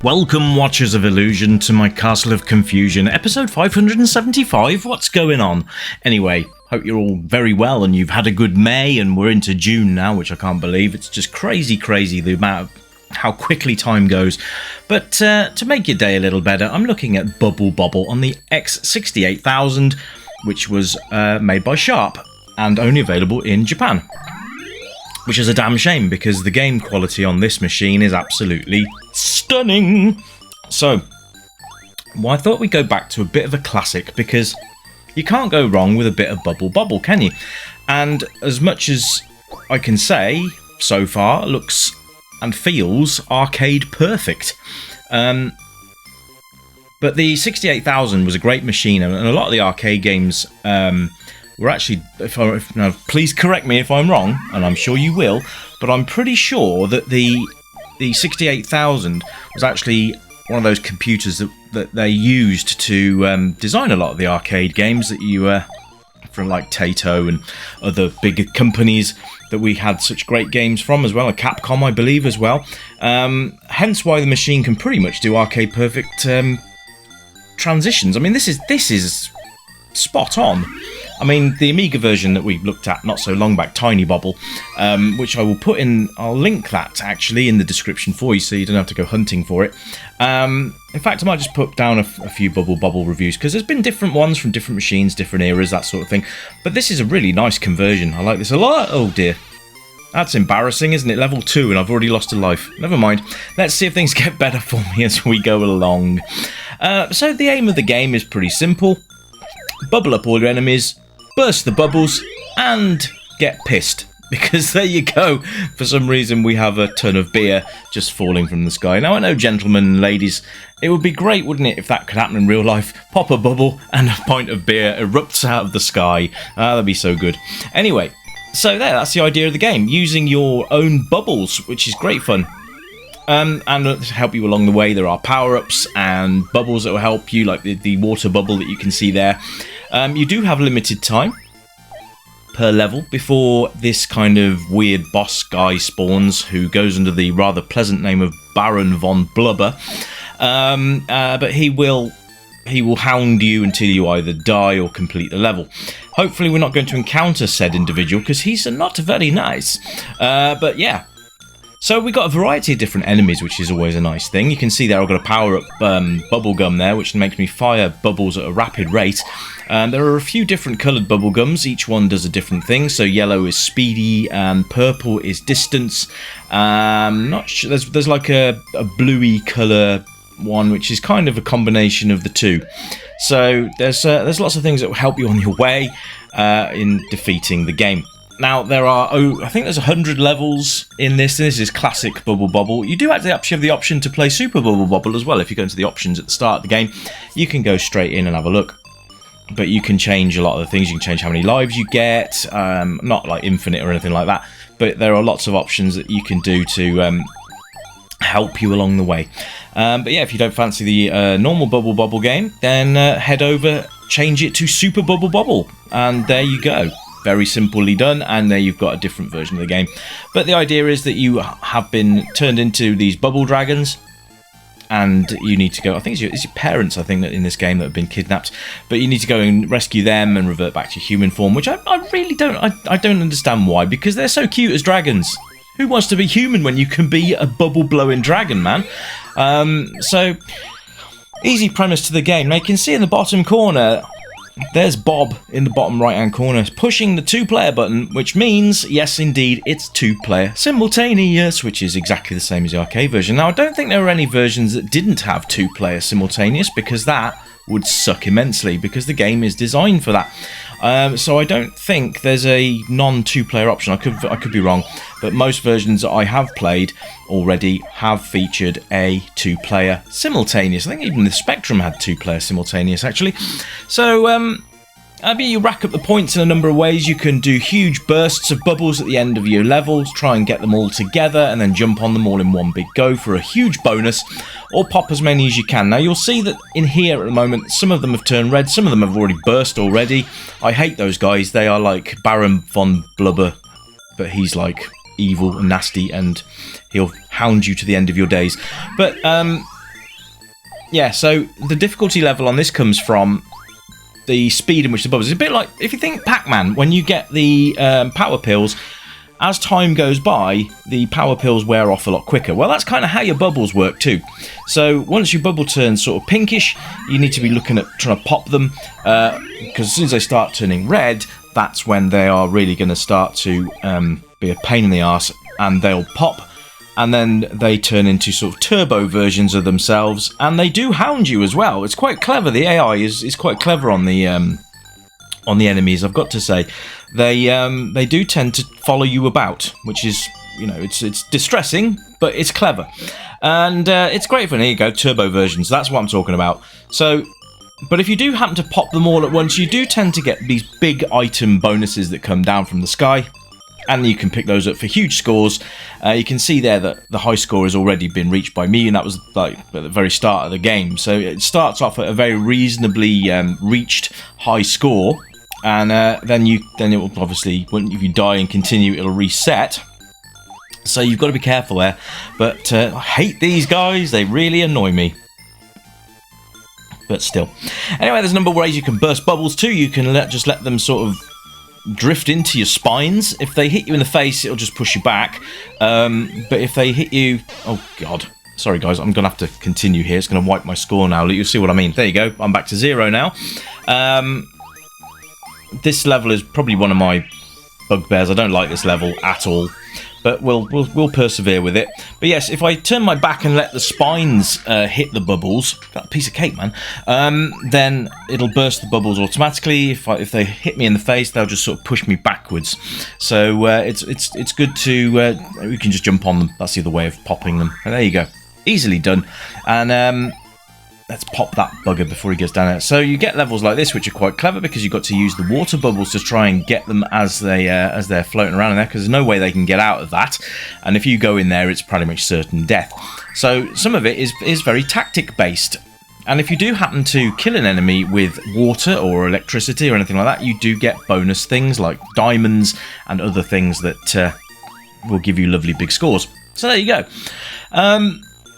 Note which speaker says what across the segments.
Speaker 1: Welcome, Watchers of Illusion, to my Castle of Confusion, episode 575. What's going on? Anyway, hope you're all very well and you've had a good May, and we're into June now, which I can't believe. It's just crazy the amount of how quickly time goes. But to make your day a little better, I'm looking at Bubble Bobble on the X68000, which was made by Sharp and only available in Japan. Which is a damn shame, because the game quality on this machine is absolutely stunning. So, I thought we'd go back to a bit of a classic, because you can't go wrong with a bit of Bubble Bobble, can you? And as much as I can say, so far, looks and feels arcade perfect. But the 68000 was a great machine, and a lot of the arcade games were actually, now please correct me if I'm wrong, and I'm sure you will, but I'm pretty sure that the 68000 was actually one of those computers that they used to design a lot of the arcade games that you from like Taito and other big companies that we had such great games from as well, and Capcom I believe as well. Hence why the machine can pretty much do arcade perfect transitions. I mean, this is spot on. I mean, the Amiga version that we looked at not so long back, Tiny Bobble, which I will put in, I'll link that actually in the description for you so you don't have to go hunting for it. In fact, I might just put down a few Bubble Bobble reviews, because there's been different ones from different machines, different eras, that sort of thing. But this is a really nice conversion. I like this a lot. Oh dear. That's embarrassing, isn't it? Level 2 and I've already lost a life. Never mind. Let's see if things get better for me as we go along. So the aim of the game is pretty simple. Bubble up all your enemies, burst the bubbles, and get pissed. Because there you go, for some reason we have a ton of beer just falling from the sky. Now I know, gentlemen and ladies, it would be great, wouldn't it, if that could happen in real life. Pop a bubble and a pint of beer erupts out of the sky. That'd be so good. Anyway, so that's the idea of the game. Using your own bubbles, which is great fun. And to help you along the way, there are power-ups and bubbles that will help you, like the water bubble that you can see there. You do have limited time per level before this kind of weird boss guy spawns, who goes under the rather pleasant name of Baron von Blubber. But he will hound you until you either die or complete the level. Hopefully we're not going to encounter said individual, because he's not very nice. But yeah. So we got a variety of different enemies, which is always a nice thing. You can see there I've got a power-up bubble gum there, which makes me fire bubbles at a rapid rate. There are a few different coloured bubble gums. Each one does a different thing. So yellow is speedy and purple is distance. Not sure. There's like a bluey colour one, which is kind of a combination of the two. So there's lots of things that will help you on your way in defeating the game. Now, there are, I think there's 100 levels in this. This is classic Bubble Bobble. You do actually have the option to play Super Bubble Bobble as well. If you go into the options at the start of the game, you can go straight in and have a look. But you can change a lot of the things. You can change how many lives you get, not like infinite or anything like that. But there are lots of options that you can do to help you along the way. But yeah, if you don't fancy the normal Bubble Bobble game, then head over, change it to Super Bubble Bobble, and there you go. Very simply done, and there you've got a different version of the game. But the idea is that you have been turned into these bubble dragons, and you need to go, I think it's your parents, I think, that in this game that have been kidnapped, but you need to go and rescue them and revert back to human form, which I really don't, I don't understand why, because they're so cute as dragons. Who wants to be human when you can be a bubble-blowing dragon, man? So, easy premise to the game. Now you can see in the bottom corner, there's Bob in the bottom right-hand corner pushing the 2-player button, which means, yes, indeed, it's 2-player simultaneous, which is exactly the same as the arcade version. Now, I don't think there were any versions that didn't have 2-player simultaneous, because that would suck immensely, because the game is designed for that. So I don't think there's a non-2-player option. I could be wrong, but most versions that I have played already have featured a 2-player simultaneous. I think even the Spectrum had 2-player simultaneous, actually. So I mean, you rack up the points in a number of ways. You can do huge bursts of bubbles at the end of your levels, try and get them all together, and then jump on them all in one big go for a huge bonus, or pop as many as you can. Now, you'll see that in here at the moment, some of them have turned red, some of them have already burst already. I hate those guys. They are like Baron von Blubber, but he's like evil and nasty, and he'll hound you to the end of your days. But yeah, so the difficulty level on this comes from the speed in which the bubbles. It's a bit like, if you think Pac-Man, when you get the power pills, as time goes by, the power pills wear off a lot quicker. Well, that's kind of how your bubbles work too. So once your bubble turns sort of pinkish, you need to be looking at trying to pop them, because as soon as they start turning red, that's when they are really going to start to be a pain in the arse, and they'll pop, and then they turn into sort of turbo versions of themselves, and they do hound you as well. It's quite clever. The AI is quite clever on the enemies, I've got to say. They do tend to follow you about, which is, you know, it's distressing, but it's clever. And it's great fun. Here you go, turbo versions, that's what I'm talking about. So, but if you do happen to pop them all at once, you do tend to get these big item bonuses that come down from the sky, and you can pick those up for huge scores. You can see there that the high score has already been reached by me, and that was like at the very start of the game. So it starts off at a very reasonably reached high score, and then it will obviously, if you die and continue, it'll reset. So you've got to be careful there. But I hate these guys; they really annoy me. But still, anyway, there's a number of ways you can burst bubbles too. You can just let them sort of drift into your spines. If they hit you in the face, it'll just push you back. But if they hit you, oh god, sorry guys, I'm gonna have to continue here. It's gonna wipe my score now. You'll see what I mean. There you go. I'm back to 0 now. This level is probably one of my bugbears. I don't like this level at all, but we'll persevere with it. But yes, if I turn my back and let the spines hit the bubbles, that piece of cake, man, then it'll burst the bubbles automatically. If they hit me in the face, they'll just sort of push me backwards. So it's good to we can just jump on them. That's the other way of popping them. And there you go, easily done. And let's pop that bugger before he gets down there. So you get levels like this, which are quite clever because you've got to use the water bubbles to try and get them as they're floating around in there, because there's no way they can get out of that. And if you go in there, it's pretty much certain death. So some of it is very tactic based. And if you do happen to kill an enemy with water or electricity or anything like that, you do get bonus things like diamonds and other things that will give you lovely big scores. So there you go.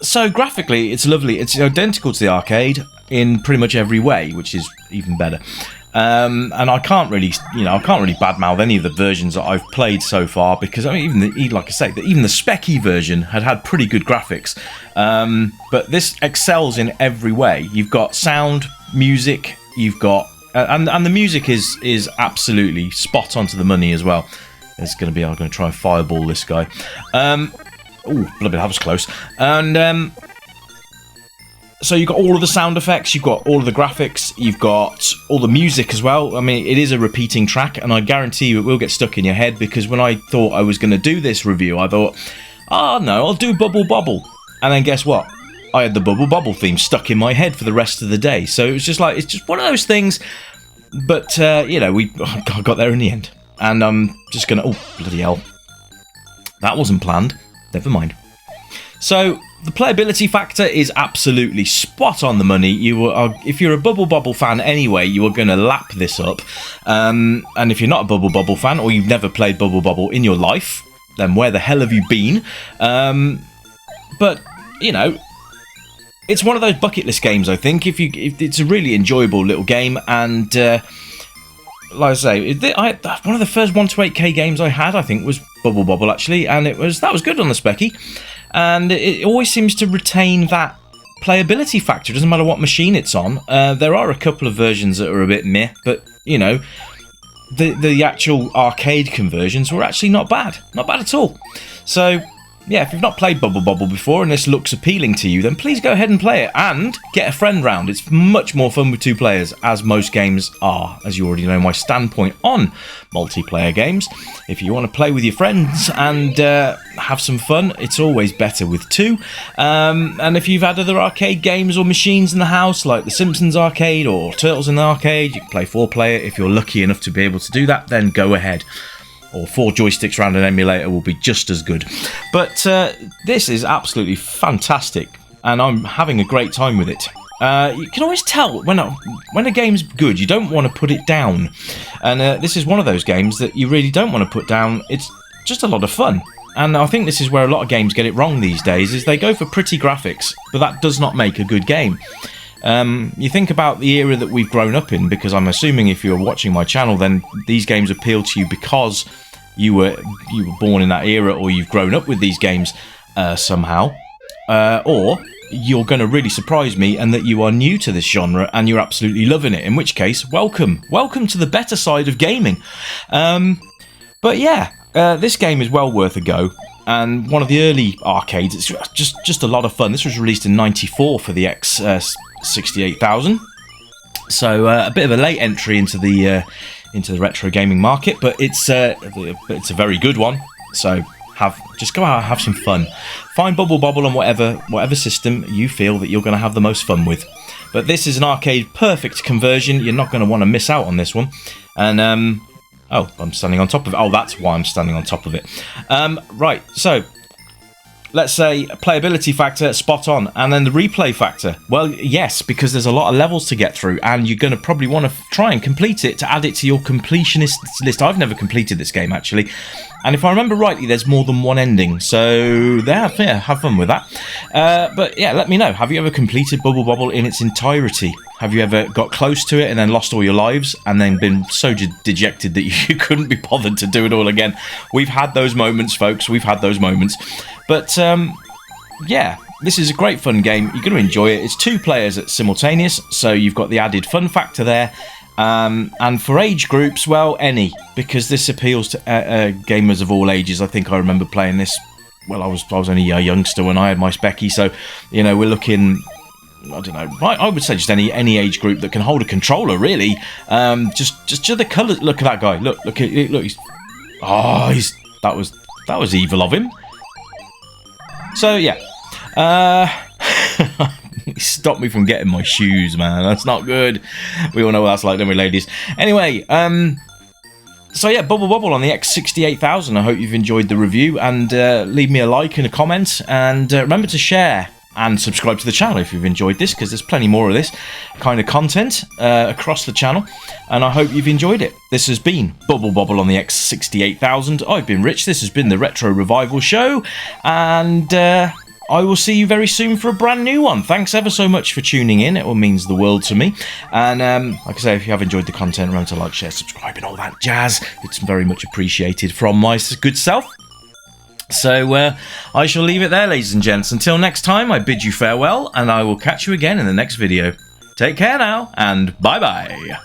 Speaker 1: So graphically, it's lovely. It's identical to the arcade in pretty much every way, which is even better. And I can't really badmouth any of the versions that I've played so far, because I mean, like I say, even the Specky version had pretty good graphics. But this excels in every way. You've got sound, music. You've got and the music is absolutely spot on to the money as well. I'm going to try and fireball this guy. Oh, bloody, that was close. And so you've got all of the sound effects, you've got all of the graphics, you've got all the music as well. I mean, it is a repeating track, and I guarantee you it will get stuck in your head, because when I thought I was going to do this review, I thought, oh no, I'll do Bubble Bobble. And then guess what? I had the Bubble Bobble theme stuck in my head for the rest of the day. So it was just like, it's just one of those things. But, you know, I got there in the end. And I'm just going to, oh, bloody hell. That wasn't planned. Never mind. So the playability factor is absolutely spot on the money. If you're a Bubble Bobble fan anyway, you are going to lap this up. And if you're not a Bubble Bobble fan, or you've never played Bubble Bobble in your life, then where the hell have you been? But you know, it's one of those bucket list games. I think if it's a really enjoyable little game, and like I say, one of the first 1 to 8K games I had, I think, was Bubble Bobble actually, and that was good on the Specky, and it always seems to retain that playability factor. It doesn't matter what machine it's on. There are a couple of versions that are a bit meh, but you know, the actual arcade conversions were actually not bad at all. So yeah, if you've not played Bubble Bobble before and this looks appealing to you, then please go ahead and play it, and get a friend round. It's much more fun with 2 players, as most games are, as you already know my standpoint on multiplayer games. If you want to play with your friends and have some fun, it's always better with 2. And if you've had other arcade games or machines in the house, like the Simpsons arcade or Turtles in the arcade, you can play 4-player. If you're lucky enough to be able to do that, then go ahead. Or 4 joysticks around an emulator will be just as good. But this is absolutely fantastic, and I'm having a great time with it. You can always tell when a game's good, you don't want to put it down. And this is one of those games that you really don't want to put down. It's just a lot of fun. and I think this is where a lot of games get it wrong these days, is they go for pretty graphics, but that does not make a good game. You think about the era that we've grown up in, because I'm assuming if you're watching my channel, then these games appeal to you because you were born in that era, or you've grown up with these games somehow, or you're going to really surprise me and that you are new to this genre and you're absolutely loving it, in which case, welcome to the better side of gaming. But yeah, this game is well worth a go, and one of the early arcades. It's just a lot of fun. This was released in '94 for the X68000, so a bit of a late entry into the retro gaming market, but it's a very good one. So just go out and have some fun. Find Bubble Bobble on whatever system you feel that you're going to have the most fun with. But this is an arcade perfect conversion. You're not going to want to miss out on this one. And oh, I'm standing on top of it. Oh, that's why I'm standing on top of it. Right, so let's say playability factor, spot on. And then the replay factor, well, yes, because there's a lot of levels to get through, and you're going to probably want to try and complete it to add it to your completionist list. I've never completed this game, actually. And if I remember rightly, there's more than one ending. So yeah, have fun with that. But yeah, let me know. Have you ever completed Bubble Bobble in its entirety? Have you ever got close to it and then lost all your lives and then been so dejected that you couldn't be bothered to do it all again? We've had those moments, folks. We've had those moments. But yeah, this is a great fun game. You're going to enjoy it. It's 2 players at simultaneous, so you've got the added fun factor there. And for age groups, well, any, because this appeals to gamers of all ages. I think I remember playing this. Well, I was only a youngster when I had my Specky, so you know, we're looking, I don't know, I would say just any age group that can hold a controller, really. Just the colours. Look at that guy. Look. He's that was evil of him. So yeah, he stopped me from getting my shoes, man. That's not good. We all know what that's like, don't we, ladies? Anyway, so yeah, Bubble Bobble on the X68000. I hope you've enjoyed the review, and leave me a like and a comment, and remember to share and subscribe to the channel if you've enjoyed this, because there's plenty more of this kind of content across the channel, and I hope you've enjoyed it. This has been Bubble Bobble on the X68000. I've been Rich. This has been the Retro Revival Show, and I will see you very soon for a brand new one. Thanks ever so much for tuning in. It all means the world to me. And like I say, if you have enjoyed the content, remember to like, share, subscribe, and all that jazz. It's very much appreciated from my good self. So I shall leave it there, ladies and gents. Until next time, I bid you farewell, and I will catch you again in the next video. Take care now, and bye-bye.